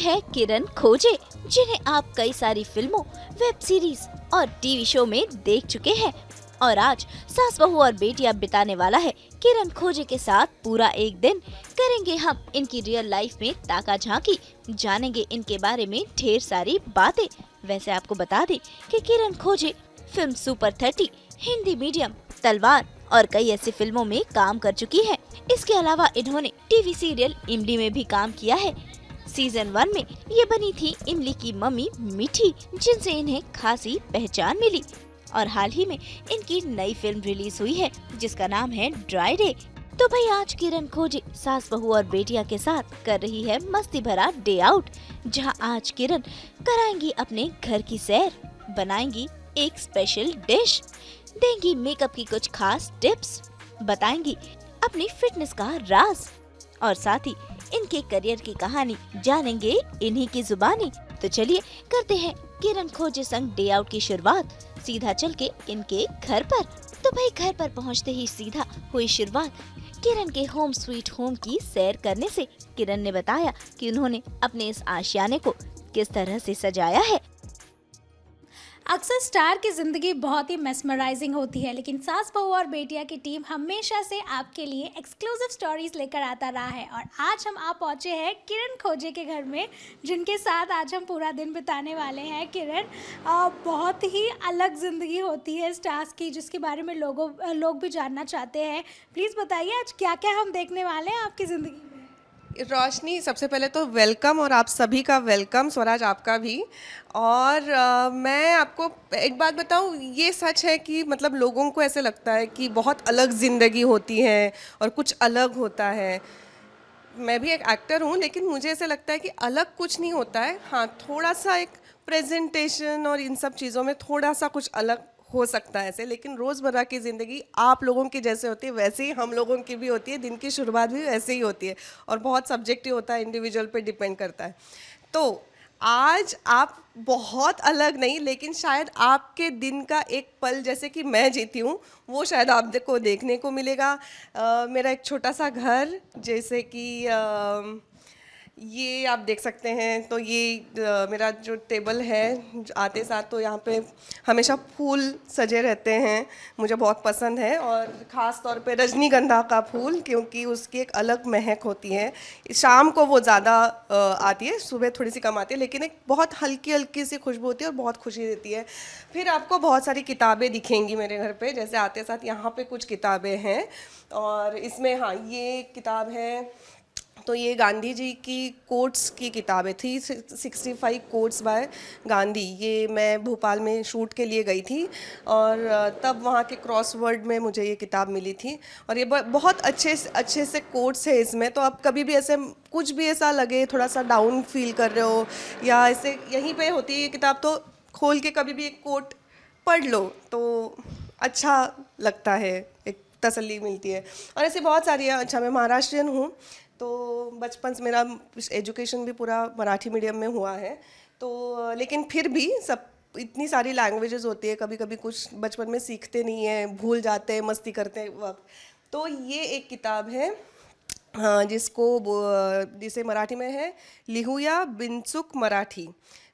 है किरण खोजे, जिन्हें आप कई सारी फिल्मों, वेब सीरीज और टीवी शो में देख चुके हैं। और आज सास बहू और बेटियां बिताने वाला है किरण खोजे के साथ पूरा एक दिन। करेंगे हम इनकी रियल लाइफ में ताका झांकी, जानेंगे इनके बारे में ढेर सारी बातें। वैसे आपको बता दें कि किरण खोजे फिल्म सुपर 30, हिंदी मीडियम, तलवार और कई ऐसी फिल्मों में काम कर चुकी हैं। इसके अलावा इन्होंने टीवी सीरियल इमली में भी काम किया है। सीजन 1 में ये बनी थी इमली की मम्मी मीठी, जिनसे इन्हें खासी पहचान मिली। और हाल ही में इनकी नई फिल्म रिलीज हुई है जिसका नाम है ड्राई डे। तो भाई आज किरण खोजे सास बहू और बेटिया के साथ कर रही है मस्ती भरा डे आउट, जहां आज किरण कराएंगी अपने घर की सैर, बनाएंगी एक स्पेशल डिश, देंगी मेकअप की कुछ खास टिप्स, बताएंगी अपनी फिटनेस का राज और साथ ही इनके करियर की कहानी जानेंगे इन्हीं की जुबानी। तो चलिए करते हैं किरण खोजे संग डे आउट की शुरुआत, सीधा चल के इनके घर पर। तो भाई घर पर पहुंचते ही सीधा हुई शुरुआत किरण के होम स्वीट होम की सैर करने से। किरण ने बताया कि उन्होंने अपने इस आशियाने को किस तरह से सजाया है। अक्सर स्टार की ज़िंदगी बहुत ही मेस्मराइजिंग होती है, लेकिन सास बहू और बेटिया की टीम हमेशा से आपके लिए एक्सक्लूसिव स्टोरीज लेकर आता रहा है। और आज हम आप पहुंचे हैं किरण खोजे के घर में, जिनके साथ आज हम पूरा दिन बिताने वाले हैं। किरण, बहुत ही अलग ज़िंदगी होती है स्टार्स की, जिसके बारे में लोग भी जानना चाहते हैं। प्लीज़ बताइए आज क्या क्या हम देखने वाले हैं आपकी ज़िंदगी में। रोशनी, सबसे पहले तो वेलकम, और आप सभी का वेलकम, स्वराज आपका भी। और मैं आपको एक बात बताऊं, ये सच है कि मतलब लोगों को ऐसे लगता है कि बहुत अलग ज़िंदगी होती है और कुछ अलग होता है। मैं भी एक एक्टर हूँ, लेकिन मुझे ऐसे लगता है कि अलग कुछ नहीं होता है। हाँ, थोड़ा सा एक प्रेजेंटेशन और इन सब चीज़ों में थोड़ा सा कुछ अलग हो सकता है ऐसे, लेकिन रोज़मर्रा की ज़िंदगी आप लोगों की जैसे होती है वैसे ही हम लोगों की भी होती है। दिन की शुरुआत भी वैसे ही होती है और बहुत सब्जेक्टिव होता है, इंडिविजुअल पे डिपेंड करता है। तो आज आप बहुत अलग नहीं, लेकिन शायद आपके दिन का एक पल जैसे कि मैं जीती हूँ वो शायद आपको देखने को मिलेगा। मेरा एक छोटा सा घर, जैसे कि ये आप देख सकते हैं। तो ये मेरा जो टेबल है, आते साथ तो यहाँ पे हमेशा फूल सजे रहते हैं, मुझे बहुत पसंद है। और ख़ास तौर पे रजनीगंधा का फूल, क्योंकि उसकी एक अलग महक होती है। शाम को वो ज़्यादा आती है, सुबह थोड़ी सी कम आती है, लेकिन एक बहुत हल्की हल्की सी खुशबू होती है और बहुत खुशी देती है। फिर आपको बहुत सारी किताबें दिखेंगी मेरे घर पे, जैसे आते साथ यहाँ पे कुछ किताबें हैं। और इसमें हाँ, ये किताब है, तो ये गांधी जी की कोट्स की किताबें थी, 65 कोट्स बाय गांधी। ये मैं भोपाल में शूट के लिए गई थी और तब वहाँ के क्रॉसवर्ड में मुझे ये किताब मिली थी। और ये बहुत अच्छे से कोट्स है इसमें। तो आप कभी भी ऐसे कुछ भी ऐसा लगे, थोड़ा सा डाउन फील कर रहे हो या ऐसे, यहीं पे होती है ये किताब, तो खोल के कभी भी एक कोट पढ़ लो तो अच्छा लगता है, एक तसल्ली मिलती है। और ऐसे बहुत सारी है। अच्छा, मैं महाराष्ट्रियन हूँ, तो बचपन से मेरा एजुकेशन भी पूरा मराठी मीडियम में हुआ है। तो लेकिन फिर भी सब इतनी सारी लैंग्वेजेस होती है, कभी कभी कुछ बचपन में सीखते नहीं हैं, भूल जाते हैं मस्ती करते वक्त। तो ये एक किताब है, हाँ, जिसे मराठी में है लिहूया बिनचूक मराठी।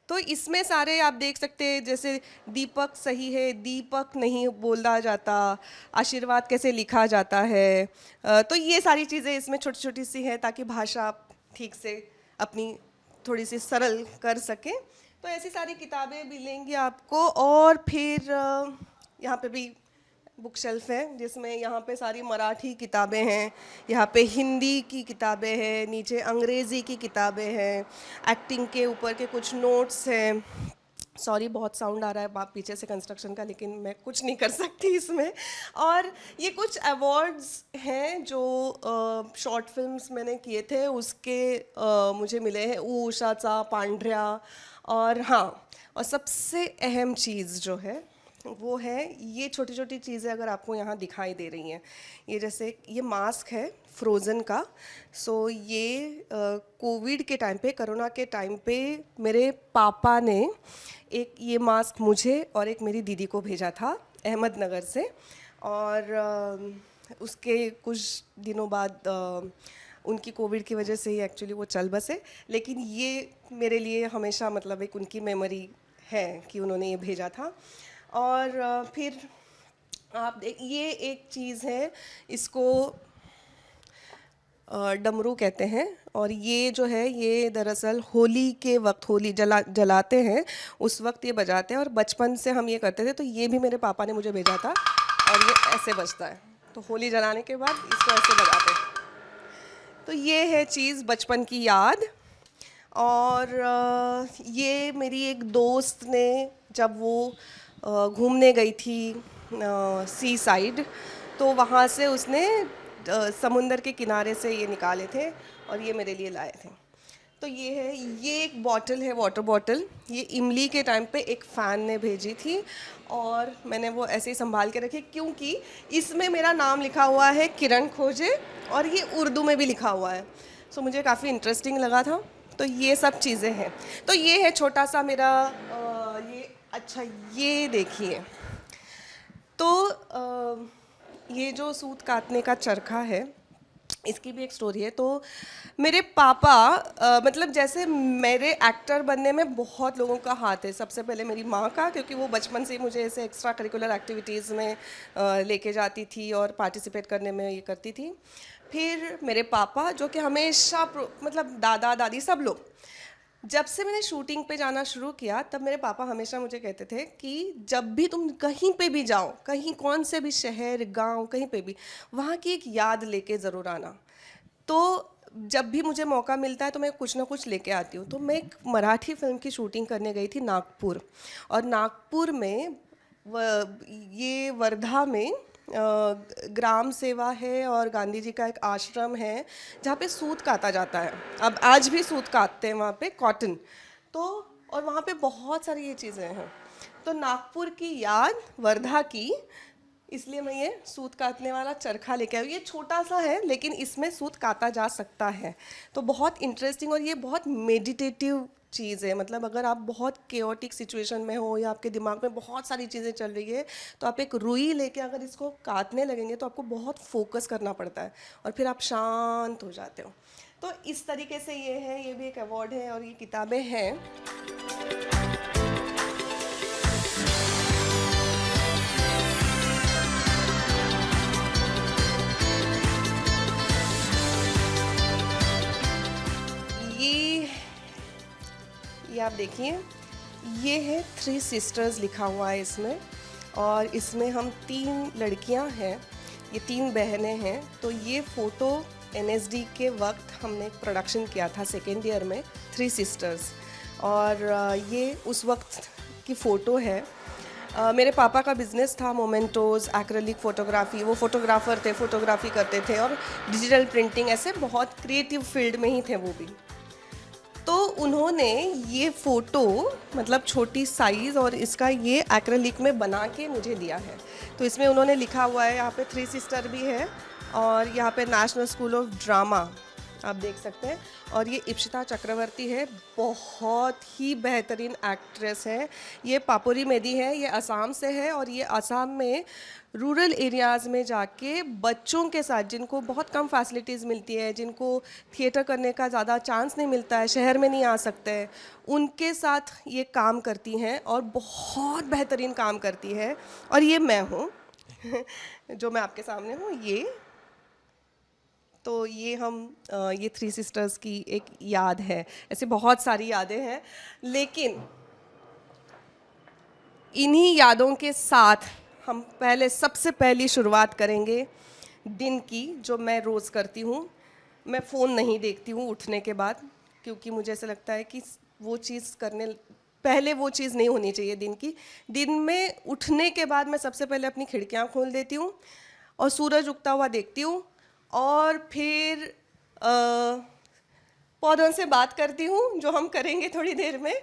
तो इसमें सारे आप देख सकते हैं, जैसे दीपक सही है, दीपक नहीं बोला जाता, आशीर्वाद कैसे लिखा जाता है। तो ये सारी चीज़ें इसमें छोटी छोटी सी हैं, ताकि भाषा आप ठीक से अपनी थोड़ी सी सरल कर सकें। तो ऐसी सारी किताबें मिलेंगी आपको। और फिर यहाँ पे भी बुक शेल्फ है, जिसमें यहाँ पे सारी मराठी किताबें हैं, यहाँ पे हिंदी की किताबें हैं, नीचे अंग्रेज़ी की किताबें हैं, एक्टिंग के ऊपर के कुछ नोट्स हैं। सॉरी, बहुत साउंड आ रहा है पीछे से कंस्ट्रक्शन का, लेकिन मैं कुछ नहीं कर सकती इसमें। और ये कुछ अवार्ड्स हैं जो शॉर्ट फिल्म्स मैंने किए थे उसके मुझे मिले हैं, उषाचा पांढऱ्या। और हाँ, और सबसे अहम चीज़ जो है वो है ये छोटी छोटी चीज़ें अगर आपको यहाँ दिखाई दे रही हैं। ये जैसे ये मास्क है फ्रोज़न का। सो ये कोविड के टाइम पे, कोरोना के टाइम पे मेरे पापा ने एक ये मास्क मुझे और एक मेरी दीदी को भेजा था अहमदनगर से। और उसके कुछ दिनों बाद उनकी कोविड की वजह से ही एक्चुअली वो चल बसे, लेकिन ये मेरे लिए हमेशा मतलब एक उनकी मेमोरी है कि उन्होंने ये भेजा था। और फिर आप देख, ये एक चीज़ है, इसको डमरू कहते हैं, और ये जो है ये दरअसल होली के वक्त होली जलाते हैं उस वक्त ये बजाते हैं, और बचपन से हम ये करते थे, तो ये भी मेरे पापा ने मुझे भेजा था और ये ऐसे बजता है, तो होली जलाने के बाद इसको ऐसे बजाते हैं। तो ये है चीज़ बचपन की याद। और ये मेरी एक दोस्त ने जब वो घूमने गई थी सी साइड, तो वहाँ से उसने समुंदर के किनारे से ये निकाले थे और ये मेरे लिए लाए थे। तो ये है, ये एक बॉटल है, वाटर बॉटल, ये इमली के टाइम पे एक फ़ैन ने भेजी थी और मैंने वो ऐसे ही संभाल के रखी, क्योंकि इसमें मेरा नाम लिखा हुआ है किरण खोजे और ये उर्दू में भी लिखा हुआ है। सो मुझे काफ़ी इंटरेस्टिंग लगा था। तो ये सब चीज़ें हैं। तो ये है छोटा सा मेरा ये, अच्छा ये देखिए, तो ये जो सूत काटने का चरखा है, इसकी भी एक स्टोरी है। तो मेरे पापा मतलब जैसे मेरे एक्टर बनने में बहुत लोगों का हाथ है। सबसे पहले मेरी माँ का, क्योंकि वो बचपन से ही मुझे ऐसे एक्स्ट्रा करिकुलर एक्टिविटीज़ में लेके जाती थी और पार्टिसिपेट करने में ये करती थी। फिर मेरे पापा, जो कि हमेशा मतलब दादा दादी सब लोग, जब से मैंने शूटिंग पे जाना शुरू किया तब मेरे पापा हमेशा मुझे कहते थे कि जब भी तुम कहीं पे भी जाओ, कहीं कौन से भी शहर गांव कहीं पे भी, वहाँ की एक याद लेके ज़रूर आना। तो जब भी मुझे मौका मिलता है तो मैं कुछ ना कुछ लेके आती हूँ। तो मैं एक मराठी फिल्म की शूटिंग करने गई थी नागपुर, और नागपुर में ये वर्धा में ग्राम सेवा है और गांधी जी का एक आश्रम है जहाँ पे सूत काता जाता है। अब आज भी सूत काटते हैं वहाँ पे, कॉटन। तो और वहाँ पे बहुत सारी ये चीज़ें हैं। तो नागपुर की याद, वर्धा की, इसलिए मैं ये सूत काटने वाला चरखा लेके आई। ये छोटा सा है लेकिन इसमें सूत काटा जा सकता है। तो बहुत इंटरेस्टिंग, और ये बहुत मेडिटेटिव चीज़ है। मतलब अगर आप बहुत केओटिक सिचुएशन में हो या आपके दिमाग में बहुत सारी चीज़ें चल रही है, तो आप एक रुई लेके अगर इसको काटने लगेंगे तो आपको बहुत फोकस करना पड़ता है और फिर आप शांत हो जाते हो। तो इस तरीके से ये है, ये भी एक अवार्ड है और ये किताबें हैं। ये आप देखिए, ये है 3 सिस्टर्स लिखा हुआ है इसमें, और इसमें हम 3 लड़कियां हैं, ये 3 बहनें हैं। तो ये फ़ोटो NSD के वक्त हमने प्रोडक्शन किया था सेकेंड ईयर में, 3 सिस्टर्स, और ये उस वक्त की फ़ोटो है। मेरे पापा का बिज़नेस था मोमेंटोज़, एक्रेलिक फ़ोटोग्राफ़ी, वो फ़ोटोग्राफ़र थे, फ़ोटोग्राफ़ी करते थे, और डिजिटल प्रिंटिंग, ऐसे बहुत क्रिएटिव फील्ड में ही थे वो भी। तो उन्होंने ये फ़ोटो मतलब छोटी साइज़ और इसका ये एक्रेलिक में बना के मुझे दिया है। तो इसमें उन्होंने लिखा हुआ है, यहाँ पे 3 सिस्टर भी है, और यहाँ पे नेशनल स्कूल ऑफ ड्रामा आप देख सकते हैं, और ये इप्सिता चक्रवर्ती है, बहुत ही बेहतरीन एक्ट्रेस है। ये पापुरी मेदी है, ये असम से है, और ये असम में रूरल एरियाज़ में जाके बच्चों के साथ, जिनको बहुत कम फैसिलिटीज़ मिलती है, जिनको थिएटर करने का ज़्यादा चांस नहीं मिलता है, शहर में नहीं आ सकते हैं, उनके साथ ये काम करती हैं और बहुत बेहतरीन काम करती है। और ये मैं हूँ जो मैं आपके सामने हूँ, ये तो ये हम ये 3 सिस्टर्स की एक याद है। ऐसे बहुत सारी यादें हैं, लेकिन इन्हीं यादों के साथ हम पहले सबसे पहली शुरुआत करेंगे दिन की, जो मैं रोज़ करती हूँ। मैं फ़ोन नहीं देखती हूँ उठने के बाद, क्योंकि मुझे ऐसा लगता है कि वो चीज़ करने पहले वो चीज़ नहीं होनी चाहिए दिन की। दिन में उठने के बाद मैं सबसे पहले अपनी खिड़कियाँ खोल देती हूँ और सूरज उगता हुआ देखती हूँ, और फिर पौधों से बात करती हूँ, जो हम करेंगे थोड़ी देर में,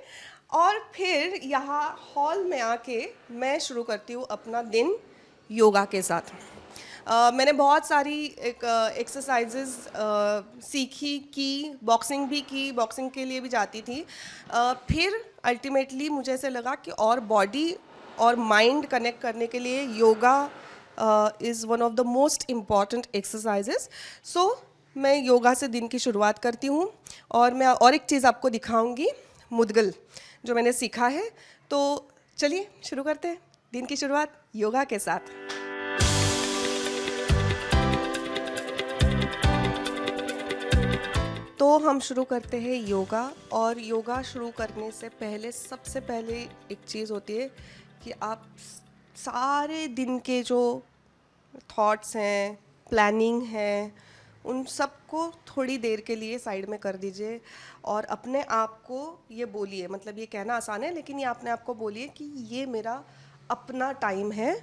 और फिर यहाँ हॉल में आके मैं शुरू करती हूँ अपना दिन योगा के साथ। मैंने बहुत सारी एक्सरसाइजेज सीखी, की बॉक्सिंग भी की, बॉक्सिंग के लिए भी जाती थी। फिर अल्टीमेटली मुझे ऐसे लगा कि और बॉडी और माइंड कनेक्ट करने के लिए yoga is one of the most important exercises. So मैं योगा से दिन की शुरुआत करती हूँ और मैं और एक चीज़ आपको दिखाऊंगी, मुद्गल, जो मैंने सीखा है। तो चलिए शुरू करते हैं दिन की शुरुआत योगा के साथ। तो हम शुरू करते हैं योगा, और योगा शुरू करने से पहले सबसे पहले एक चीज़ होती है कि आप सारे दिन के जो थॉट्स हैं, प्लानिंग है, उन सबको थोड़ी देर के लिए साइड में कर दीजिए और अपने आप को ये बोलिए, मतलब ये कहना आसान है लेकिन ये अपने आप को बोलिए कि ये मेरा अपना टाइम है,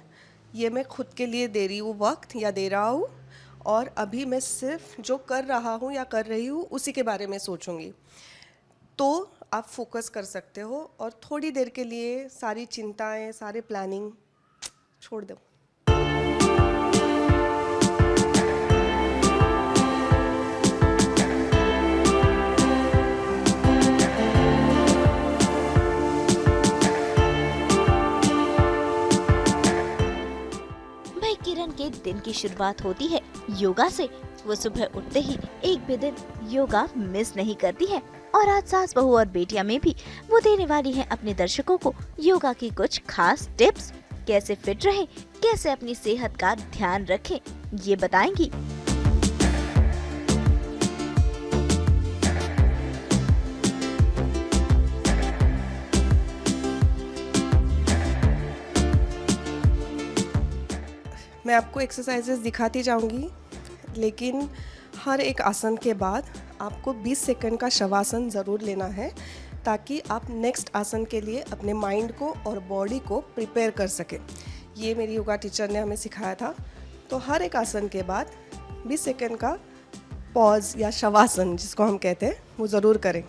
ये मैं खुद के लिए दे रही हूँ वक्त या दे रहा हूँ, और अभी मैं सिर्फ जो कर रहा हूँ या कर रही हूँ उसी के बारे में सोचूंगी। तो आप फोकस कर सकते हो और थोड़ी देर के लिए सारी चिंताएं, सारे प्लानिंग छोड़ दो। भाई किरण के दिन की शुरुआत होती है योगा से। वो सुबह उठते ही एक भी दिन योगा मिस नहीं करती है, और आज सास बहू और बेटियां में भी वो देने वाली है अपने दर्शकों को योगा की कुछ खास टिप्स। कैसे फिट रहें, कैसे अपनी सेहत का ध्यान रखें, ये बताएंगी। मैं आपको एक्सरसाइजेस दिखाती जाऊंगी, लेकिन हर एक आसन के बाद आपको 20 सेकंड का शवासन ज़रूर लेना है, ताकि आप नेक्स्ट आसन के लिए अपने माइंड को और बॉडी को प्रिपेयर कर सकें। ये मेरी योगा टीचर ने हमें सिखाया था। तो हर एक आसन के बाद 20 सेकंड का पॉज या शवासन जिसको हम कहते हैं, वो ज़रूर करें।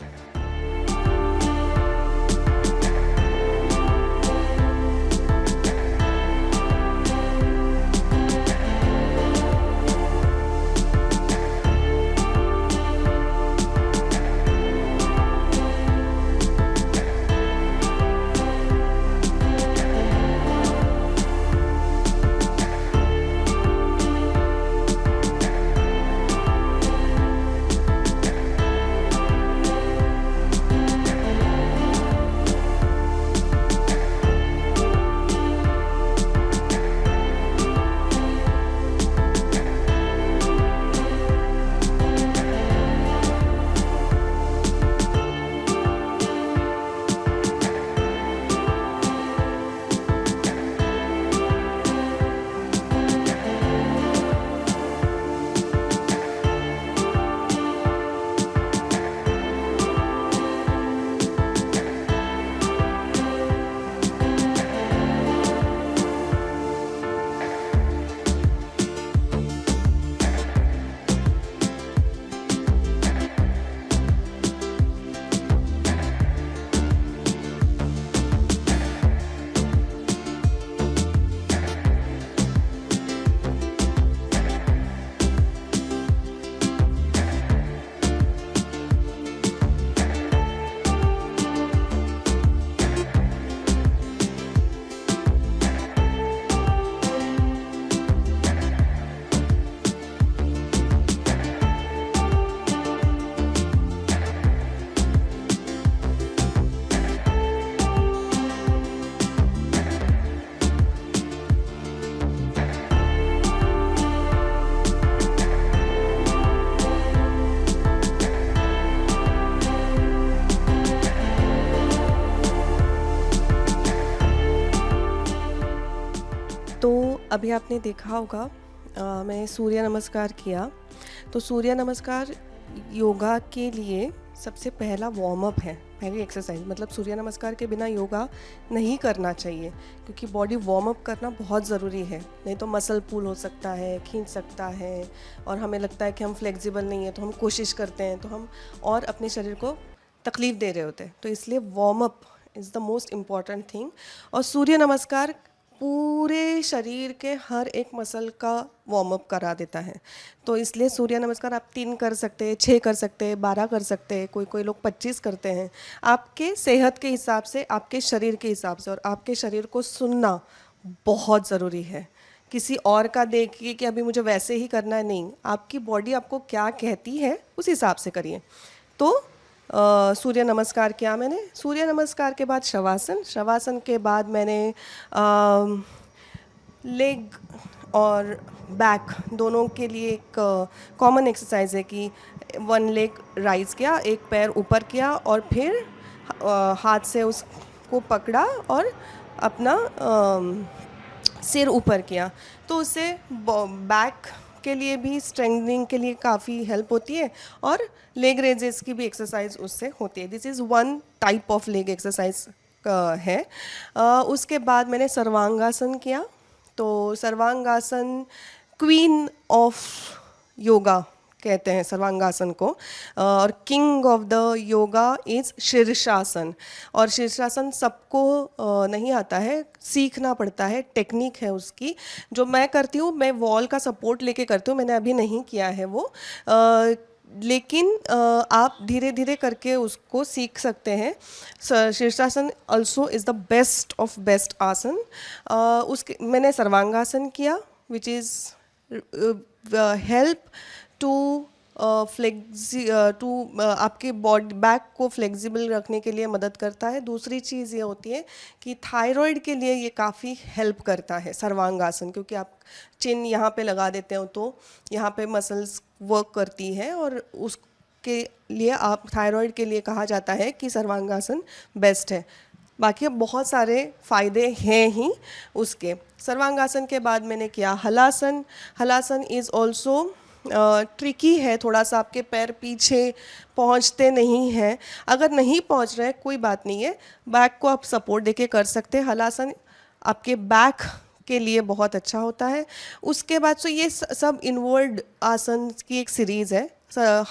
अभी आपने देखा होगा मैं सूर्य नमस्कार किया। तो सूर्य नमस्कार योगा के लिए सबसे पहला वार्म अप है, पहली एक्सरसाइज। मतलब सूर्य नमस्कार के बिना योगा नहीं करना चाहिए, क्योंकि बॉडी वार्म अप करना बहुत ज़रूरी है। नहीं तो मसल पुल हो सकता है, खींच सकता है, और हमें लगता है कि हम फ्लेक्सिबल नहीं है, तो हम कोशिश करते हैं तो हम और अपने शरीर को तकलीफ़ दे रहे होते हैं। तो इसलिए warm up is the most important thing. और सूर्य नमस्कार पूरे शरीर के हर एक मसल का वार्म अप करा देता है। तो इसलिए सूर्य नमस्कार आप 3 कर सकते हैं, 6 कर सकते हैं, 12 कर सकते हैं, कोई लोग 25 करते हैं। आपके सेहत के हिसाब से, आपके शरीर के हिसाब से। और आपके शरीर को सुनना बहुत ज़रूरी है किसी और का देखिए कि अभी मुझे वैसे ही करना है, नहीं, आपकी बॉडी आपको क्या कहती है उस हिसाब से करिए। तो सूर्य नमस्कार किया मैंने, सूर्य नमस्कार के बाद शवासन, शवासन के बाद मैंने लेग और बैक दोनों के लिए एक कॉमन एक्सरसाइज है कि वन लेग राइज किया, एक पैर ऊपर किया और फिर हाथ से उसको पकड़ा और अपना सिर ऊपर किया। तो उससे बैक के लिए भी स्ट्रेंथनिंग के लिए काफ़ी हेल्प होती है और लेग रेजेस की भी एक्सरसाइज उससे होती है। This is one type of leg exercise है। उसके बाद मैंने सर्वांगासन किया। तो सर्वांगासन क्वीन ऑफ योगा कहते हैं सर्वांगासन को, और king of the yoga is शीर्षासन। और शीर्षासन सबको नहीं आता है, सीखना पड़ता है, टेक्निक है उसकी। जो मैं करती हूँ, मैं वॉल का सपोर्ट लेके करती हूँ, मैंने अभी नहीं किया है वो, लेकिन आप धीरे धीरे करके उसको सीख सकते हैं। शीर्षासन also is the best of best आसन। उसके मैंने सर्वांगासन किया, विच इज़ हेल्प टू आपके बॉडी बैक को फ्लेक्सिबल रखने के लिए मदद करता है। दूसरी चीज़ ये होती है कि थायराइड के लिए ये काफ़ी हेल्प करता है सर्वांगासन, क्योंकि आप चिन यहाँ पे लगा देते हो तो यहाँ पे मसल्स वर्क करती है, और उसके लिए आप थायराइड के लिए कहा जाता है कि सर्वांगासन बेस्ट है। बाकी बहुत सारे फ़ायदे हैं ही उसके। सर्वांगासन के बाद मैंने किया halasana. Halasana is also tricky है थोड़ा सा, आपके पैर पीछे पहुंचते नहीं हैं। अगर नहीं पहुंच रहे कोई बात नहीं है, बैक को आप सपोर्ट देके कर सकते हैं। हलासन आपके बैक के लिए बहुत अच्छा होता है। उसके बाद तो ये सब इनवर्ड आसन की एक सीरीज़ है।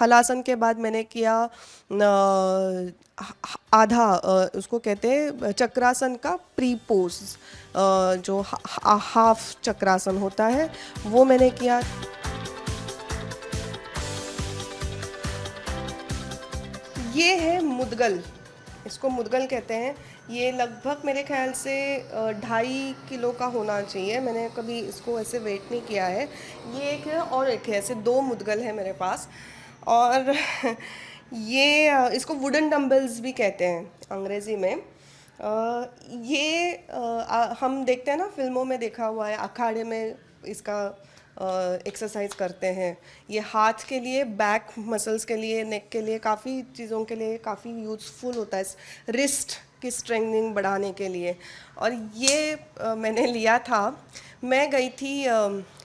हलासन के बाद मैंने किया आधा, उसको कहते हैं चक्रासन का प्री पोज, जो हाफ चक्रासन होता है, वो मैंने किया। ये है मुद्गल, इसको मुद्गल कहते हैं। ये लगभग मेरे ख्याल से 2.5 किलो का होना चाहिए। मैंने कभी इसको ऐसे वेट नहीं किया है। ये एक है और एक है, ऐसे 2 मुद्गल है मेरे पास। और ये इसको वुडन डम्बल्स भी कहते हैं अंग्रेज़ी में। ये हम देखते हैं ना, फिल्मों में देखा हुआ है, अखाड़े में इसका एक्सरसाइज करते हैं। ये हाथ के लिए, बैक मसल्स के लिए, नेक के लिए, काफ़ी चीज़ों के लिए काफ़ी यूज़फुल होता है, रिस्ट की स्ट्रेंथनिंग बढ़ाने के लिए। और ये मैंने लिया था, मैं गई थी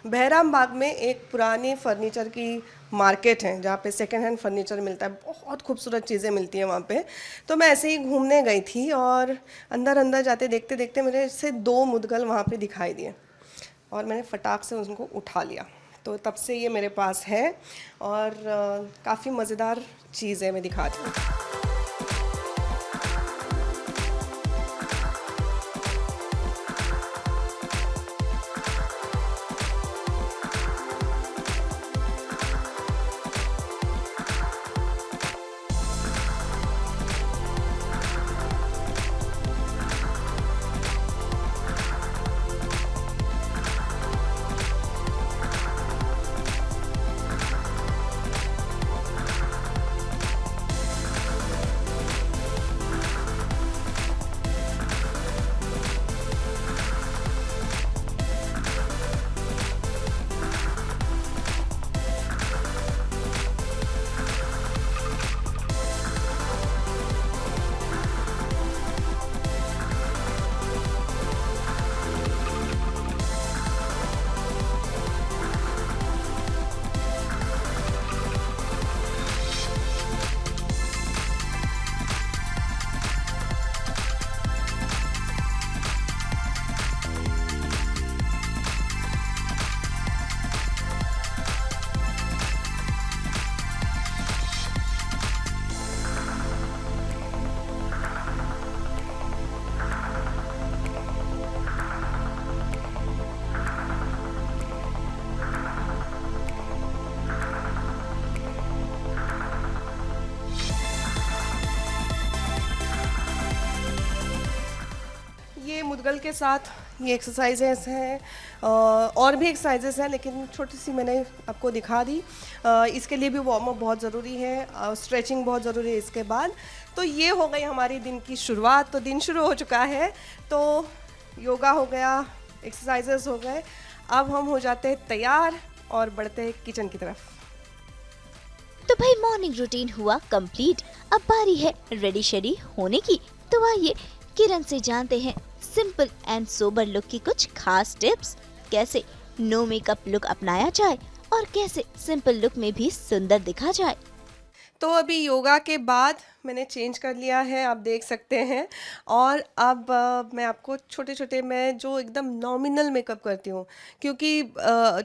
बहराम बाग में, एक पुरानी फर्नीचर की मार्केट है जहाँ पे सेकेंड हैंड फर्नीचर मिलता है, बहुत खूबसूरत चीज़ें मिलती हैं वहाँ पे। तो मैं ऐसे ही घूमने गई थी और अंदर अंदर जाते देखते देखते मेरे से 2 मुद्गल वहाँ पे दिखाई दिए और मैंने फटाक से उनको उठा लिया। तो तब से ये मेरे पास है और काफ़ी मज़ेदार चीज़ है, मैं दिखाती हूँ। ये मुद्गल के साथ ये एक्सरसाइजेस हैं, और भी एक्सरसाइजेस हैं लेकिन छोटी सी मैंने आपको दिखा दी। इसके लिए भी वार्म अप बहुत ज़रूरी है, स्ट्रेचिंग बहुत ज़रूरी है इसके बाद। तो ये हो गई हमारी दिन की शुरुआत। तो दिन शुरू हो चुका है, तो योगा हो गया, एक्सरसाइजेस हो गए, अब हम हो जाते हैं तैयार और बढ़ते हैं किचन की तरफ। तो भाई मॉर्निंग रूटीन हुआ कंप्लीट, अब बारी है रेडी शेडी होने की। तो आइए किरण से जानते हैं सिंपल एंड सोबर लुक की कुछ खास टिप्स, कैसे नो मेकअप लुक अपनाया जाए और कैसे सिंपल लुक में भी सुंदर दिखा जाए। तो अभी योगा के बाद मैंने चेंज कर लिया है, आप देख सकते हैं। और अब मैं आपको छोटे छोटे, मैं जो एकदम नॉमिनल मेकअप करती हूँ, क्योंकि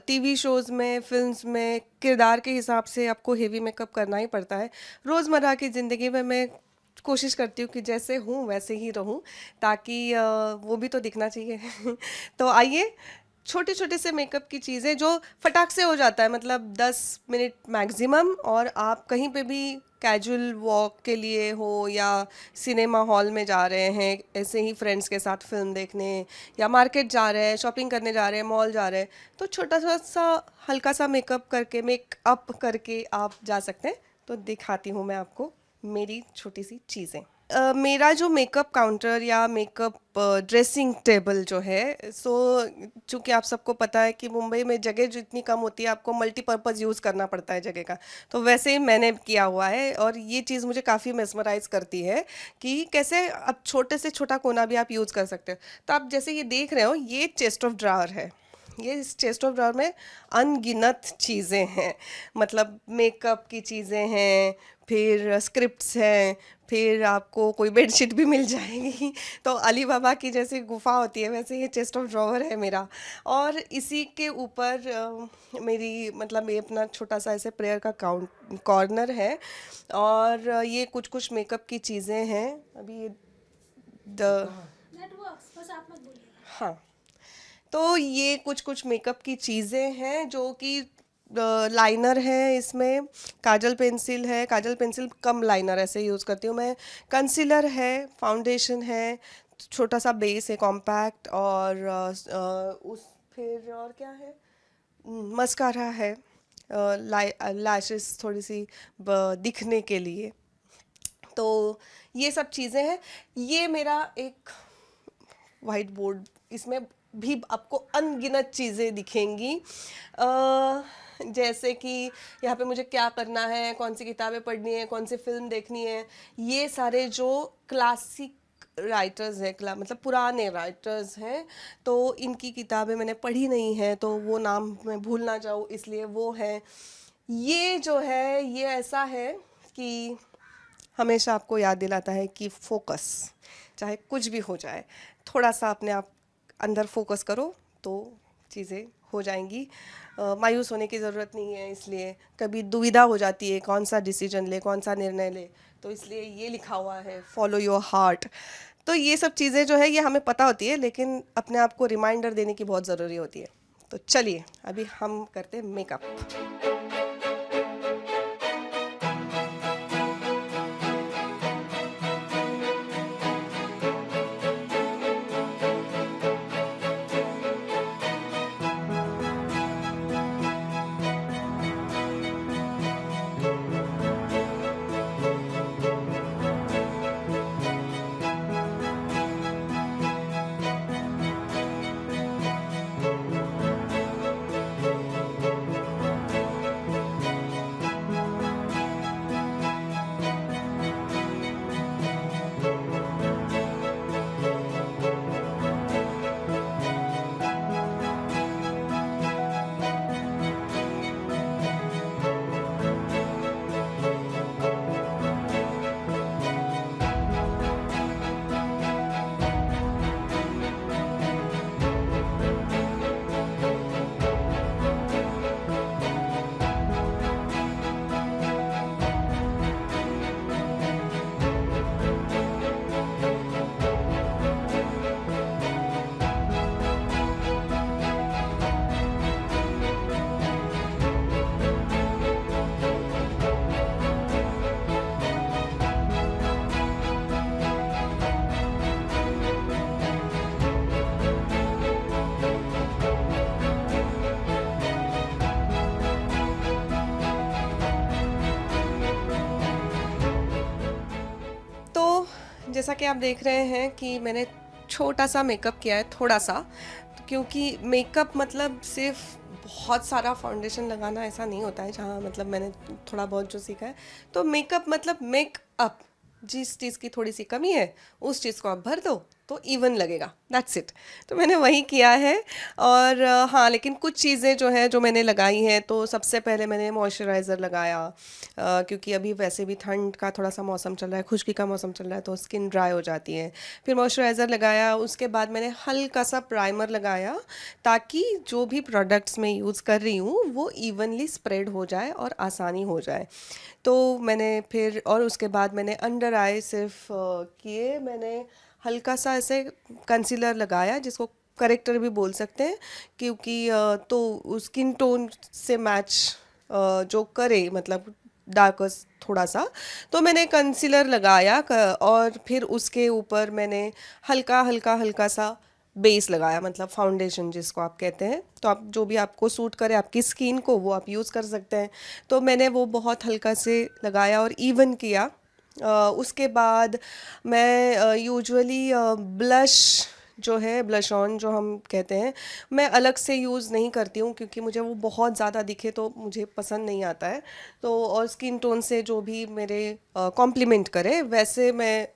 टीवी शोज़ में, फिल्म्स में किरदार के हिसाब से आपको हेवी मेकअप करना ही पड़ता है। रोज़मर्रा की ज़िंदगी में मैं कोशिश करती हूँ कि जैसे हूँ वैसे ही रहूँ, ताकि वो भी तो दिखना चाहिए। तो आइए, छोटे छोटे से मेकअप की चीज़ें जो फटाक से हो जाता है, मतलब 10 मिनट मैक्सिमम, और आप कहीं पे भी कैजुअल वॉक के लिए हो या सिनेमा हॉल में जा रहे हैं, ऐसे ही फ्रेंड्स के साथ फिल्म देखने, या मार्केट जा रहे हैं, शॉपिंग करने जा रहे हैं, मॉल जा रहे हैं, तो छोटा सा हल्का सा मेकअप करके आप जा सकते हैं। तो दिखाती हूँ मैं आपको मेरी छोटी सी चीज़ें। मेरा जो मेकअप काउंटर या मेकअप ड्रेसिंग टेबल जो है, सो चूँकि आप सबको पता है कि मुंबई में जगह जितनी कम होती है, आपको मल्टीपर्पज़ यूज़ करना पड़ता है जगह का, तो वैसे ही मैंने किया हुआ है। और ये चीज़ मुझे काफ़ी मेस्मराइज़ करती है कि कैसे अब छोटे से छोटा कोना भी आप यूज़ कर सकते हो। तो आप जैसे ये देख रहे हो, ये चेस्ट ऑफ ड्रावर है। ये इस चेस्ट ऑफ ड्रावर में अनगिनत चीज़ें हैं, मतलब मेकअप की चीज़ें हैं, फिर स्क्रिप्ट्स हैं, फिर आपको कोई बेडशीट भी मिल जाएगी। तो अली बाबा की जैसे गुफा होती है, वैसे ये चेस्ट ऑफ ड्रॉवर है मेरा। और इसी के ऊपर मेरी, मतलब ये अपना छोटा सा ऐसे प्रेयर का कॉर्नर है। और ये कुछ कुछ मेकअप की चीज़ें हैं। अभी ये बस आप मत बोलिए। हाँ, तो ये कुछ कुछ मेकअप की चीज़ें हैं, जो कि लाइनर है, इसमें काजल पेंसिल है, काजल पेंसिल कम लाइनर ऐसे यूज़ करती हूँ मैं, कंसीलर है, फाउंडेशन है, छोटा सा बेस है कॉम्पैक्ट, और फिर और क्या है, मस्कारा है, लैशेस थोड़ी सी दिखने के लिए। तो ये सब चीज़ें हैं। ये मेरा एक वाइट बोर्ड, इसमें भी आपको अनगिनत चीज़ें दिखेंगी, जैसे कि यहाँ पे मुझे क्या करना है, कौन सी किताबें पढ़नी है, कौन सी फिल्म देखनी है। ये सारे जो क्लासिक राइटर्स हैं, मतलब पुराने राइटर्स हैं, तो इनकी किताबें मैंने पढ़ी नहीं है, तो वो नाम मैं भूल ना जाऊँ, इसलिए वो है। ये जो है, ये ऐसा है कि हमेशा आपको याद दिलाता है कि फोकस, चाहे कुछ भी हो जाए, थोड़ा सा अपने आप अंदर फोकस करो तो चीज़ें हो जाएंगी। मायूस होने की ज़रूरत नहीं है। इसलिए कभी दुविधा हो जाती है कौन सा डिसीजन ले, कौन सा निर्णय ले, तो इसलिए ये लिखा हुआ है फॉलो योर हार्ट। तो ये सब चीज़ें जो है, ये हमें पता होती है, लेकिन अपने आप को रिमाइंडर देने की बहुत ज़रूरी होती है। तो चलिए अभी हम करते हैं मेकअप। जैसा कि आप देख रहे हैं कि मैंने छोटा सा मेकअप किया है, थोड़ा सा, तो क्योंकि मेकअप मतलब सिर्फ बहुत सारा फाउंडेशन लगाना ऐसा नहीं होता है, जहाँ मतलब मैंने थोड़ा बहुत जो सीखा है, तो मेकअप मतलब मेकअप, जिस चीज़ की थोड़ी सी कमी है उस चीज़ को आप भर दो तो इवन लगेगा, दैट्स इट। तो मैंने वही किया है। और हाँ, लेकिन कुछ चीज़ें जो है जो मैंने लगाई हैं, तो सबसे पहले मैंने मॉइस्चराइज़र लगाया, क्योंकि अभी वैसे भी ठंड का थोड़ा सा मौसम चल रहा है, खुश्की का मौसम चल रहा है, तो स्किन ड्राई हो जाती है। फिर मॉइस्चराइज़र लगाया, उसके बाद मैंने हल्का सा प्राइमर लगाया, ताकि जो भी प्रोडक्ट्स मैं यूज़ कर रही हूँ वो इवनली स्प्रेड हो जाए और आसानी हो जाए। तो मैंने फिर, और उसके बाद मैंने अंडर आई सिर्फ किए, मैंने हल्का सा ऐसे कंसीलर लगाया, जिसको करेक्टर भी बोल सकते हैं, क्योंकि तो स्किन टोन से मैच जो करे, मतलब डार्कस थोड़ा सा, तो मैंने कंसीलर लगाया और फिर उसके ऊपर मैंने हल्का हल्का हल्का सा बेस लगाया, मतलब फाउंडेशन जिसको आप कहते हैं। तो आप जो भी आपको सूट करे आपकी स्किन को, वो आप यूज़ कर सकते हैं। तो मैंने वो बहुत हल्का से लगाया और इवन किया। उसके बाद मैं यूजुअली ब्लश जो है, ब्लश ऑन जो हम कहते हैं, मैं अलग से यूज़ नहीं करती हूँ, क्योंकि मुझे वो बहुत ज़्यादा दिखे तो मुझे पसंद नहीं आता है। तो और स्किन टोन से जो भी मेरे कॉम्प्लीमेंट करे वैसे मैं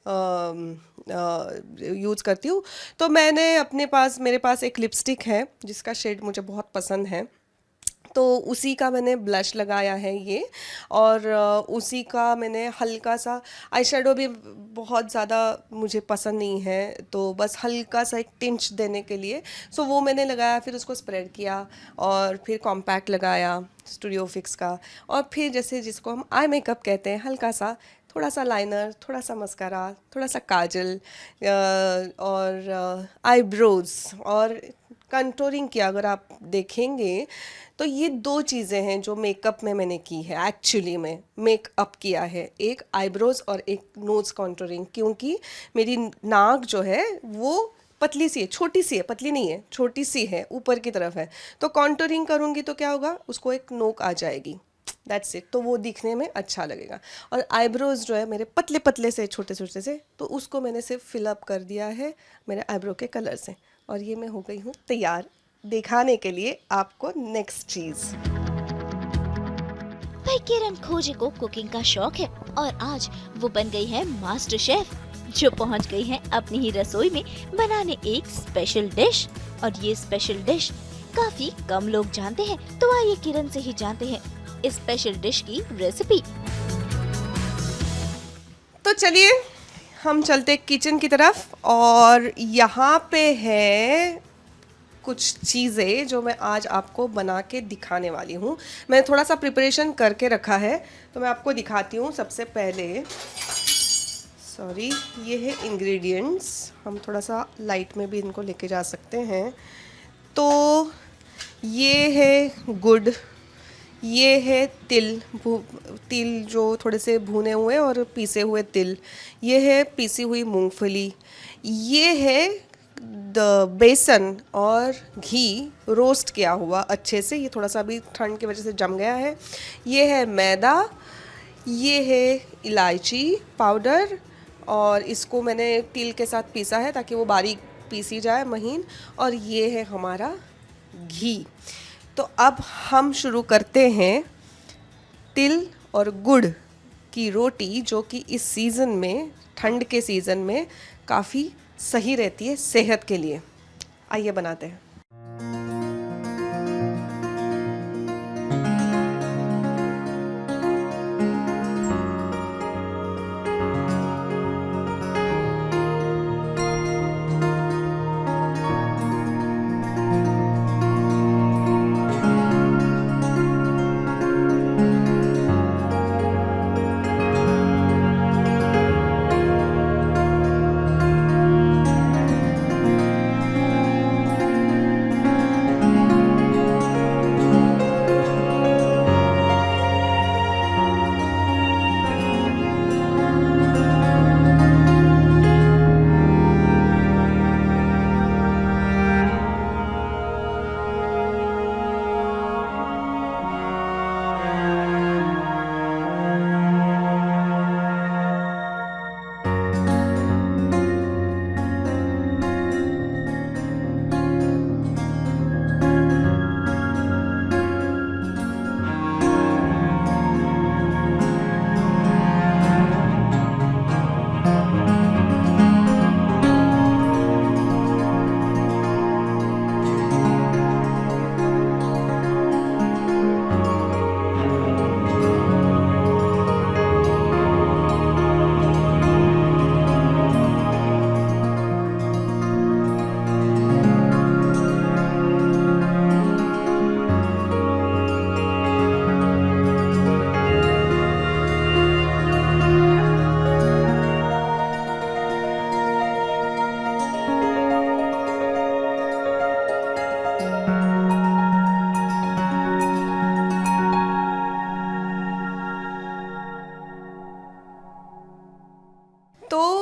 यूज़ करती हूँ। तो मेरे पास एक लिपस्टिक है जिसका शेड मुझे बहुत पसंद है, तो उसी का मैंने ब्लश लगाया है ये। और उसी का मैंने हल्का सा आई शेडो भी, बहुत ज़्यादा मुझे पसंद नहीं है, तो बस हल्का सा एक टिंच देने के लिए सो वो मैंने लगाया। फिर उसको स्प्रेड किया और फिर कॉम्पैक्ट लगाया स्टूडियो फिक्स का, और फिर जैसे जिसको हम आई मेकअप कहते हैं, हल्का सा थोड़ा सा लाइनर, थोड़ा सा मस्कारा, थोड़ा सा काजल और आईब्रोज और कंटूरिंग किया। अगर आप देखेंगे तो ये दो चीज़ें हैं जो मेकअप में मैंने की है, एक्चुअली में मेकअप किया है, एक आईब्रोज और एक नोज़ कंटूरिंग, क्योंकि मेरी नाक जो है वो पतली सी है, छोटी सी है, पतली नहीं है, छोटी सी है, ऊपर की तरफ है। तो कंटूरिंग करूँगी तो क्या होगा, उसको एक नोक आ जाएगी, दैट्स इट, तो वो दिखने में अच्छा लगेगा। और आईब्रोज जो है मेरे पतले पतले से, छोटे छोटे से, तो उसको मैंने सिर्फ फिलअप कर दिया है मेरे आईब्रो के कलर से। और ये मैं हो गई हूँ तैयार दिखाने के लिए आपको नेक्स्ट चीज़। भाई किरण खोजे को कुकिंग का शौक है और आज वो बन गई है मास्टर शेफ, जो पहुंच गई है अपनी ही रसोई में बनाने एक स्पेशल डिश। और ये स्पेशल डिश काफी कम लोग जानते हैं, तो आइए किरण से ही जानते हैं इस स्पेशल डिश की रेसिपी। तो चलिए हम चलते किचन की तरफ, और यहाँ पे है कुछ चीज़ें जो मैं आज आपको बना के दिखाने वाली हूँ। मैंने थोड़ा सा प्रिपरेशन करके रखा है, तो मैं आपको दिखाती हूँ। सबसे पहले ये है इंग्रेडिएंट्स, हम थोड़ा सा लाइट में भी इनको लेके जा सकते हैं। तो ये है गुड़, ये है तिल जो थोड़े से भुने हुए और पीसे हुए तिल, ये है पीसी हुई मूंगफली, ये है बेसन और घी रोस्ट किया हुआ अच्छे से, ये थोड़ा सा अभी ठंड की वजह से जम गया है, ये है मैदा, ये है इलायची पाउडर, और इसको मैंने तिल के साथ पीसा है ताकि वो बारीक पीसी जाए, महीन, और ये है हमारा घी। तो अब हम शुरू करते हैं तिल और गुड़ की रोटी, जो कि इस सीज़न में, ठंड के सीज़न में काफ़ी सही रहती है सेहत के लिए। आइए बनाते हैं।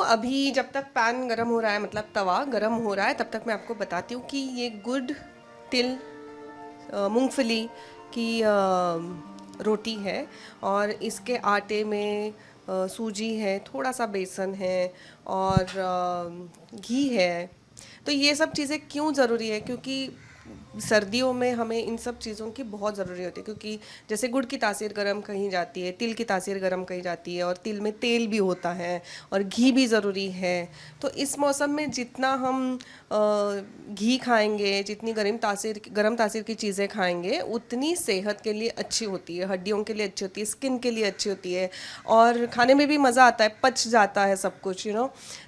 अभी जब तक पैन गरम हो रहा है, मतलब तवा गरम हो रहा है, तब तक मैं आपको बताती हूँ कि ये गुड़ तिल मूंगफली की रोटी है, और इसके आटे में सूजी है, थोड़ा सा बेसन है, और घी है। तो ये सब चीज़ें क्यों ज़रूरी है? क्योंकि सर्दियों में हमें इन सब चीज़ों की बहुत ज़रूरी होती है, क्योंकि जैसे गुड़ की तासीर गर्म कहीं जाती है, तिल की तासीर गर्म कहीं जाती है, और तिल में तेल भी होता है, और घी भी ज़रूरी है। तो इस मौसम में जितना हम घी खाएंगे, जितनी गर्म तासीर की चीज़ें खाएंगे, उतनी सेहत के लिए अच्छी होती है, हड्डियों के लिए अच्छी होती है, स्किन के लिए अच्छी होती है, और खाने में भी मज़ा आता है, पच जाता है सब कुछ,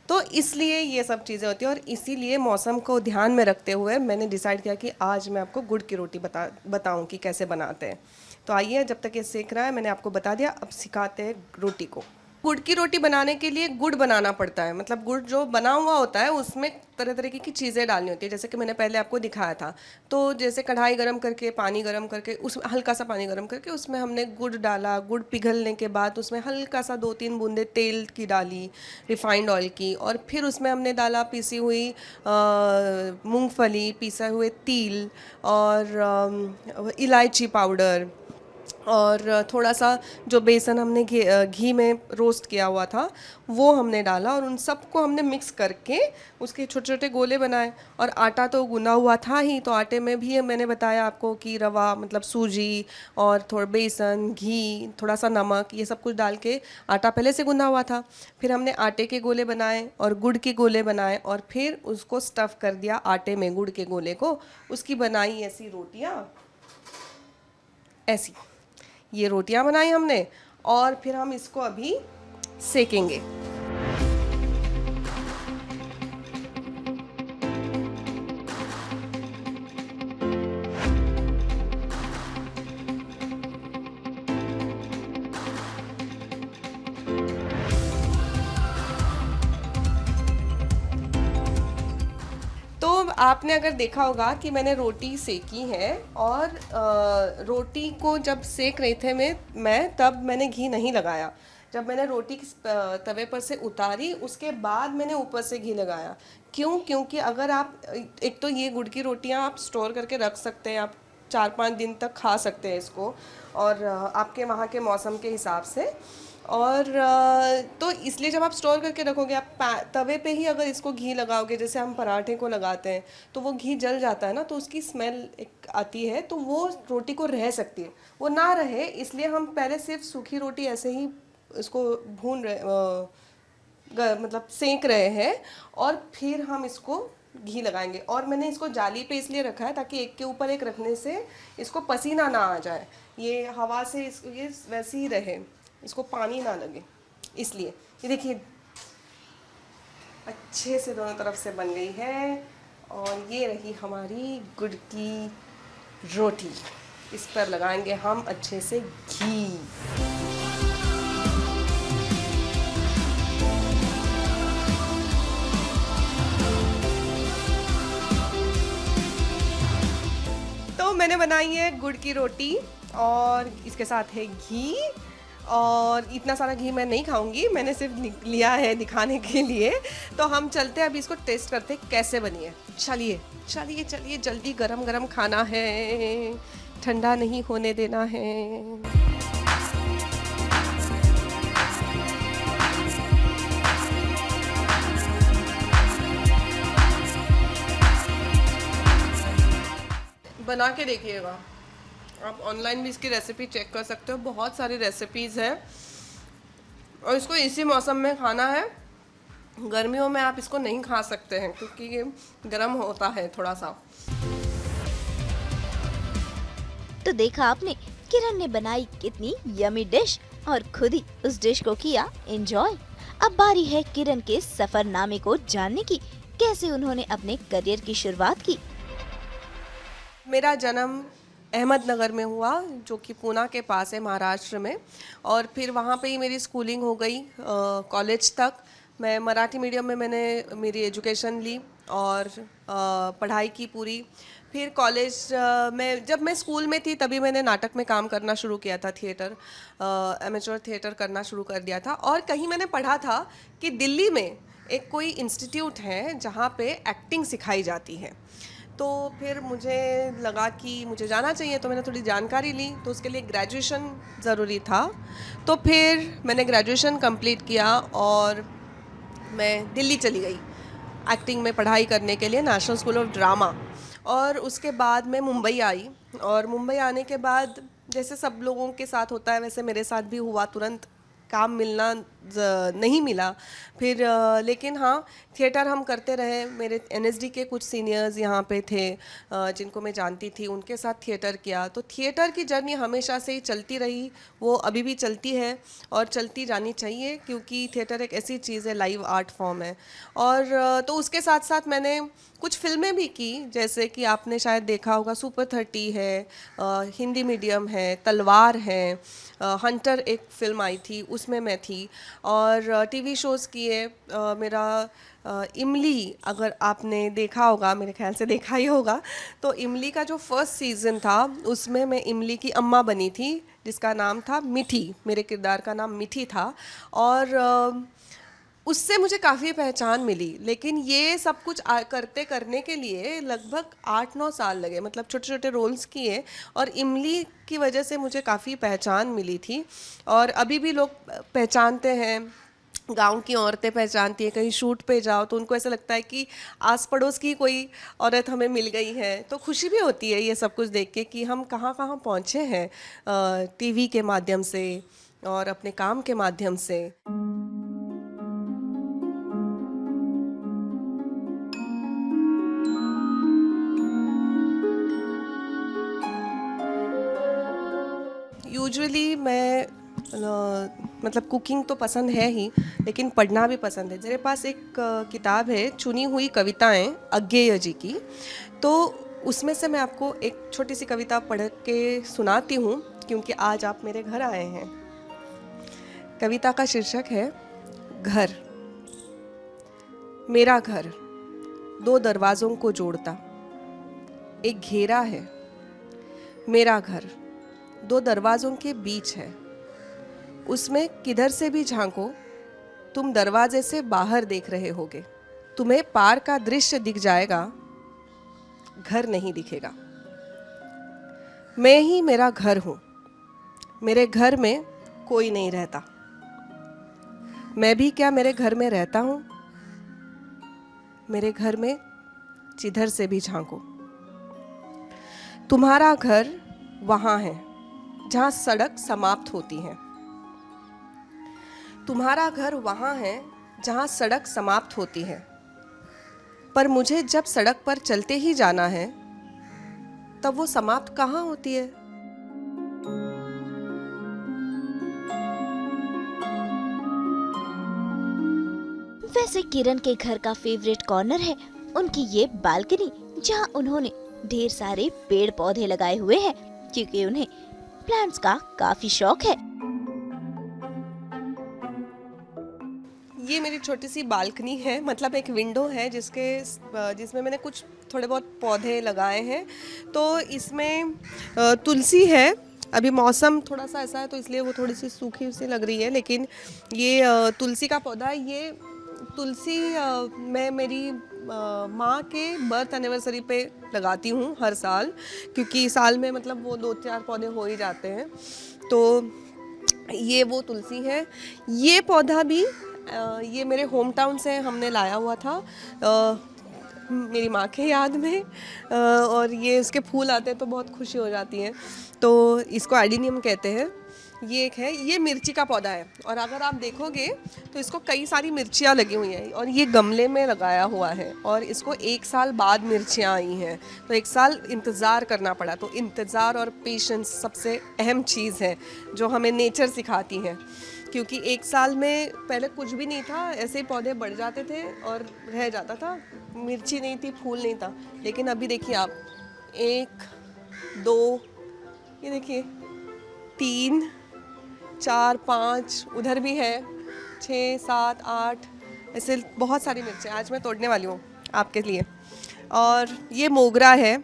तो इसलिए ये सब चीज़ें होती हैं। और इसीलिए मौसम को ध्यान में रखते हुए मैंने डिसाइड किया कि आज मैं आपको गुड़ की रोटी बताऊं कि कैसे बनाते हैं। तो आइए, जब तक ये सेक रहा है मैंने आपको बता दिया, अब सिखाते हैं रोटी को। गुड़ की रोटी बनाने के लिए गुड़ बनाना पड़ता है, मतलब गुड़ जो बना हुआ होता है उसमें तरह तरह की चीज़ें डालनी होती है, जैसे कि मैंने पहले आपको दिखाया था। तो जैसे कढ़ाई गरम करके, पानी गरम करके, उसमें हल्का सा पानी गरम करके उसमें हमने गुड़ डाला। गुड़ पिघलने के बाद उसमें हल्का सा 2-3 बूंदे तेल की डाली, रिफाइंड ऑयल की, और फिर उसमें हमने डाला पीसी हुई मूंगफली, पिसा हुए तिल, और इलायची पाउडर, और थोड़ा सा जो बेसन हमने घी में रोस्ट किया हुआ था वो हमने डाला, और उन सबको हमने मिक्स करके उसके छोटे छोटे गोले बनाए। और आटा तो गूंदा हुआ था ही, तो आटे में भी मैंने बताया आपको कि रवा मतलब सूजी और थोड़ा बेसन, घी, थोड़ा सा नमक, ये सब कुछ डाल के आटा पहले से गूंदा हुआ था। फिर हमने आटे के गोले बनाए और गुड़ के गोले बनाए, और फिर उसको स्टफ़ कर दिया आटे में, गुड़ के गोले को। उसकी बनाई ऐसी रोटियाँ, ऐसी ये रोटियां बनाई हमने, और फिर हम इसको अभी सेकेंगे। तो आपने अगर देखा होगा कि मैंने रोटी सेकी है, और रोटी को जब सेक रही थे मैं तब मैंने घी नहीं लगाया। जब मैंने रोटी तवे पर से उतारी उसके बाद मैंने ऊपर से घी लगाया। क्यों? क्योंकि अगर आप, एक तो ये गुड़ की रोटियां आप स्टोर करके रख सकते हैं, आप 4-5 दिन तक खा सकते हैं इसको, और आपके वहाँ के मौसम के हिसाब से। और तो इसलिए जब आप स्टोर करके रखोगे, आप तवे पे ही अगर इसको घी लगाओगे, जैसे हम पराठे को लगाते हैं तो वो घी जल जाता है ना, तो उसकी स्मेल एक आती है, तो वो रोटी को रह सकती है, वो ना रहे इसलिए हम पहले सिर्फ सूखी रोटी ऐसे ही इसको भून रहे, मतलब सेंक रहे हैं, और फिर हम इसको घी लगाएंगे। और मैंने इसको जाली पे इसलिए रखा है ताकि एक के ऊपर एक रखने से इसको पसीना ना आ जाए, ये हवा से ये वैसे ही रहे, इसको पानी ना लगे, इसलिए। ये देखिए अच्छे से दोनों तरफ से बन गई है, और ये रही हमारी गुड़ की रोटी। इस पर लगाएंगे हम अच्छे से घी। तो मैंने बनाई है गुड़ की रोटी, और इसके साथ है घी, और इतना सारा घी मैं नहीं खाऊंगी, मैंने सिर्फ लिया है दिखाने के लिए। तो हम चलते हैं अभी इसको टेस्ट करते हैं कैसे बनी है। चलिए चलिए चलिए, जल्दी गरम गरम खाना है, ठंडा नहीं होने देना है। बना के देखिएगा, आप ऑनलाइन भी इसकी रेसिपी चेक कर सकते हो, बहुत सारी रेसिपीज़ हैं, और इसको इसी मौसम में खाना है। गर्मियों में आप इसको नहीं खा सकते हैं क्योंकि ये गर्म होता है थोड़ा सा। तो देखा आपने, किरण ने बनाई कितनी यमी डिश और खुद ही उस डिश को किया एंजॉय। अब बारी है किरण के सफरनामे को जानने की, कैसे उन्होंने अपने करियर की शुरुआत की। मेरा जन्म अहमदनगर में हुआ, जो कि पूना के पास है, महाराष्ट्र में, और फिर वहाँ पे ही मेरी स्कूलिंग हो गई, कॉलेज तक। मैं मराठी मीडियम में मैंने मेरी एजुकेशन ली और पढ़ाई की पूरी। फिर कॉलेज में जब मैं स्कूल में थी तभी मैंने नाटक में काम करना शुरू किया था, थिएटर, एमेच्योर थिएटर करना शुरू कर दिया था। और कहीं मैंने पढ़ा था कि दिल्ली में एक कोई इंस्टीट्यूट है जहाँ पे एक्टिंग सिखाई जाती है। तो फिर मुझे लगा कि मुझे जाना चाहिए, तो मैंने थोड़ी जानकारी ली। तो उसके लिए ग्रेजुएशन ज़रूरी था, तो फिर मैंने ग्रेजुएशन कंप्लीट किया और मैं दिल्ली चली गई एक्टिंग में पढ़ाई करने के लिए, नेशनल स्कूल ऑफ ड्रामा। और उसके बाद मैं मुंबई आई, और मुंबई आने के बाद जैसे सब लोगों के साथ होता है वैसे मेरे साथ भी हुआ, तुरंत काम मिलना नहीं मिला। फिर लेकिन हाँ, थिएटर हम करते रहे। मेरे एनएसडी के कुछ सीनियर्स यहाँ पे थे जिनको मैं जानती थी, उनके साथ थिएटर किया। तो थिएटर की जर्नी हमेशा से ही चलती रही, वो अभी भी चलती है और चलती जानी चाहिए, क्योंकि थिएटर एक ऐसी चीज़ है, लाइव आर्ट फॉर्म है। और तो उसके साथ साथ मैंने कुछ फिल्में भी की, जैसे कि आपने शायद देखा होगा सुपर 30 है, हिंदी मीडियम है, तलवार है, हंटर एक फिल्म आई थी उसमें मैं थी। और टीवी शोज़ किए मेरा इमली, अगर आपने देखा होगा, मेरे ख्याल से देखा ही होगा, तो इमली का जो फर्स्ट सीज़न था उसमें मैं इमली की अम्मा बनी थी, जिसका नाम था मिठी, मेरे किरदार का नाम मिठी था। और उससे मुझे काफ़ी पहचान मिली। लेकिन ये सब कुछ करते करने के लिए लगभग 8-9 साल लगे, मतलब छोटे छोटे रोल्स किए, और इमली की वजह से मुझे काफ़ी पहचान मिली थी। और अभी भी लोग पहचानते हैं, गांव की औरतें पहचानती हैं, कहीं शूट पे जाओ तो उनको ऐसा लगता है कि आस पड़ोस की कोई औरत हमें मिल गई है। तो खुशी भी होती है ये सब कुछ देख के कि हम कहाँ कहाँ पहुँचे हैं टीवी के माध्यम से और अपने काम के माध्यम से। यूजुअली मैं मतलब कुकिंग तो पसंद है ही, लेकिन पढ़ना भी पसंद है। मेरे पास एक किताब है, चुनी हुई कविताएं अज्ञेय जी की। तो उसमें से मैं आपको एक छोटी सी कविता पढ़ के सुनाती हूँ, क्योंकि आज आप मेरे घर आए हैं। कविता का शीर्षक है घर। मेरा घर 2 दरवाज़ों को जोड़ता एक घेरा है। मेरा घर 2 दरवाज़ों के बीच है। उसमें किधर से भी झांको तुम दरवाजे से बाहर देख रहे होगे। तुम्हें पार का दृश्य दिख जाएगा, घर नहीं दिखेगा। मैं ही मेरा घर हूँ। मेरे घर में कोई नहीं रहता। मैं भी क्या मेरे घर में रहता हूँ? मेरे घर में जिधर से भी झांको। तुम्हारा घर वहाँ है जहाँ सड़क समाप्त होती है। तुम्हारा घर वहाँ है जहाँ सड़क समाप्त होती है। पर मुझे जब सड़क पर चलते ही जाना है, तब वो समाप्त कहाँ होती है? वैसे किरण के घर का फेवरेट कॉर्नर है उनकी ये बालकनी, जहाँ उन्होंने ढेर सारे पेड़ पौधे लगाए हुए हैं, क्योंकि उन्हें प्लांट्स का काफी शौक है। ये मेरी छोटी सी बालकनी है, मतलब एक विंडो है जिसमें मैंने कुछ थोड़े बहुत पौधे लगाए हैं। तो इसमें तुलसी है। अभी मौसम थोड़ा सा ऐसा है तो इसलिए वो थोड़ी सी सूखी सी लग रही है, लेकिन ये तुलसी का पौधा है। ये तुलसी मैं मेरी माँ के बर्थ एनिवर्सरी पे लगाती हूँ हर साल, क्योंकि साल में मतलब वो 2-4 पौधे हो ही जाते हैं। तो ये वो तुलसी है। ये पौधा भी ये मेरे होम टाउन से हमने लाया हुआ था मेरी माँ के याद में। और ये इसके फूल आते हैं तो बहुत खुशी हो जाती है। तो इसको एडिनियम कहते हैं। ये एक है, ये मिर्ची का पौधा है, और अगर आप देखोगे तो इसको कई सारी मिर्चियाँ लगी हुई हैं, और ये गमले में लगाया हुआ है, और इसको 1 साल बाद मिर्चियाँ आई हैं। तो 1 साल इंतज़ार करना पड़ा। तो इंतज़ार और पेशेंस सबसे अहम चीज़ है जो हमें नेचर सिखाती है, क्योंकि 1 साल में पहले कुछ भी नहीं था, ऐसे ही पौधे बढ़ जाते थे और रह जाता था, मिर्ची नहीं थी, फूल नहीं था। लेकिन अभी देखिए आप, 1, 2, ये देखिए 3, 4, 5, उधर भी है 6, 7, 8, ऐसे बहुत सारी मिर्चें आज मैं तोड़ने वाली हूँ आपके लिए। और ये मोगरा है,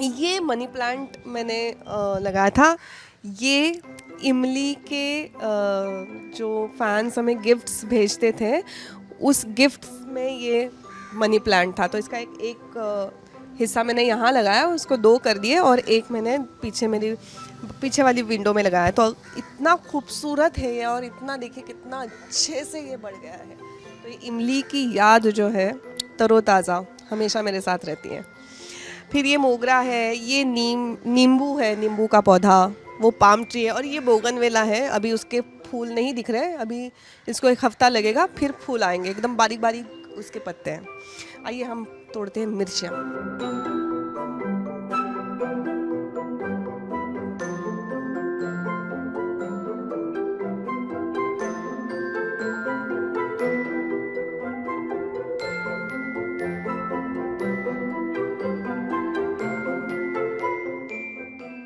ये मनी प्लांट मैंने लगाया था। ये इमली के जो फैंस हमें गिफ्ट्स भेजते थे, उस गिफ्ट्स में ये मनी प्लांट था। तो इसका एक हिस्सा मैंने यहाँ लगाया, उसको 2 कर दिए, और एक मैंने मेरी पीछे वाली विंडो में लगाया। तो इतना खूबसूरत है ये, और इतना देखिए कितना अच्छे से ये बढ़ गया है। तो ये इमली की याद जो है तरोताज़ा हमेशा मेरे साथ रहती है। फिर ये मोगरा है, ये नींबू है, नींबू का पौधा, वो पाम ट्री है, और ये बोगनवेला है। अभी उसके फूल नहीं दिख रहे, अभी इसको 1 हफ्ता लगेगा, फिर फूल आएंगे। एकदम बारीक बारीक उसके पत्ते हैं। आइए हम तोड़ते हैं मिर्चियाँ।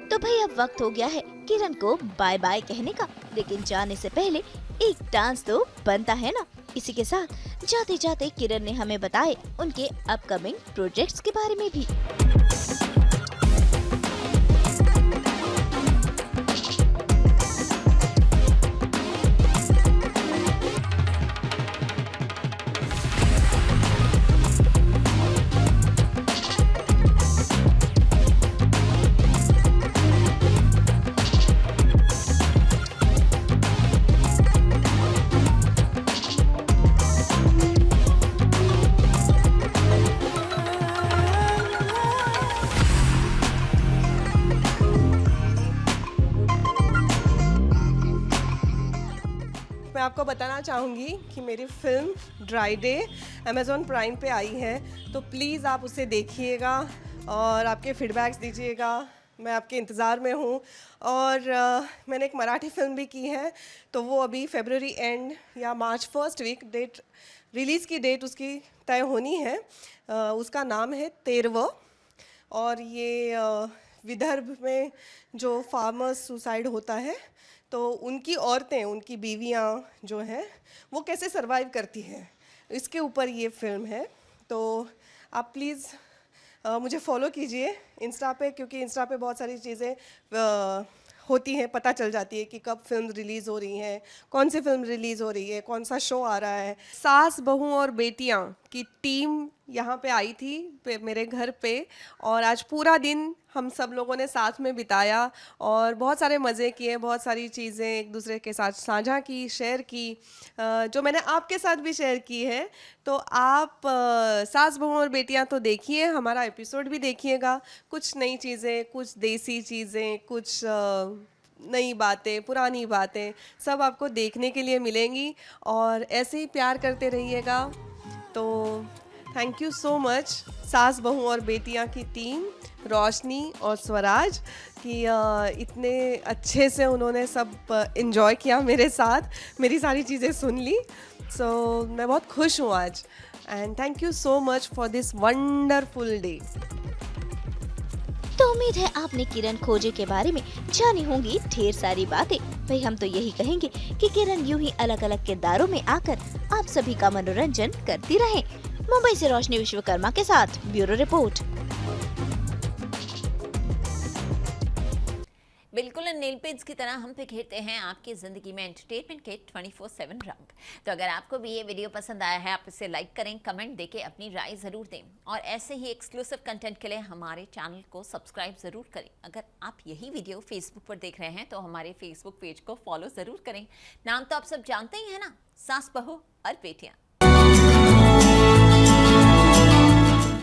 तो भाई अब वक्त हो गया है किरण को बाय बाय कहने का, लेकिन जाने से पहले एक डांस तो बनता है ना। इसी के साथ जाते जाते किरण ने हमें बताए उनके अपकमिंग प्रोजेक्ट्स के बारे में भी। मैं आपको बताना चाहूँगी कि मेरी film dry day Amazon prime पे आई है, तो प्लीज़ आप उसे देखिएगा और आपके फीडबैक्स दीजिएगा। मैं आपके इंतज़ार में हूँ। और मैंने एक मराठी फिल्म भी की है, तो वो अभी फरवरी एंड या मार्च फर्स्ट वीक डेट रिलीज़ की डेट उसकी तय होनी है। उसका नाम है तेरवा, और ये विदर्भ में जो फार्मर्स सुसाइड होता है, तो उनकी औरतें, उनकी बीवियां जो हैं, वो कैसे सरवाइव करती हैं, इसके ऊपर ये फिल्म है। तो आप प्लीज़ मुझे फॉलो कीजिए इंस्टा पे, क्योंकि इंस्टा पे बहुत सारी चीज़ें होती हैं, पता चल जाती है कि कब फिल्म रिलीज़ हो रही हैं, कौन सी फिल्म रिलीज़ हो रही है, कौन सा शो आ रहा है। सास बहू और बेटियां की टीम यहाँ पे आई थी मेरे घर पे, और आज पूरा दिन हम सब लोगों ने साथ में बिताया और बहुत सारे मज़े किए, बहुत सारी चीज़ें एक दूसरे के साथ साझा की, शेयर की, जो मैंने आपके साथ भी शेयर की है। तो आप सास बहू और बेटियां तो देखिए, हमारा एपिसोड भी देखिएगा। कुछ नई चीज़ें, कुछ देसी चीज़ें, कुछ नई बातें, पुरानी बातें, सब आपको देखने के लिए मिलेंगी, और ऐसे ही प्यार करते रहिएगा। तो थैंक यू सो मच सास बहू और बेटियां की टीम, रोशनी और स्वराज, कि इतने अच्छे से उन्होंने सब इन्जॉय किया मेरे साथ, मेरी सारी चीज़ें सुन ली। सो मैं बहुत खुश हूँ आज, and thank you so much for this wonderful day. तो उम्मीद है आपने किरण खोजे के बारे में जानी होंगी ढेर सारी बातें। भाई हम तो यही कहेंगे कि किरण यूं ही अलग अलग किरदारों में आकर आप सभी का मनोरंजन करती रहे। मुंबई से रोशनी विश्वकर्मा के साथ ब्यूरो रिपोर्ट। बिल्कुल नेल पेंट्स की तरह हम बिखेरते हैं आपकी ज़िंदगी में एंटरटेनमेंट के 24/7 रंग। तो अगर आपको भी ये वीडियो पसंद आया है, आप इसे लाइक करें, कमेंट देके अपनी राय ज़रूर दें, और ऐसे ही एक्सक्लूसिव कंटेंट के लिए हमारे चैनल को सब्सक्राइब ज़रूर करें। अगर आप यही वीडियो फेसबुक पर देख रहे हैं तो हमारे फेसबुक पेज को फॉलो ज़रूर करें। नाम तो आप सब जानते ही हैं ना, सास बहू और बेटियाँ।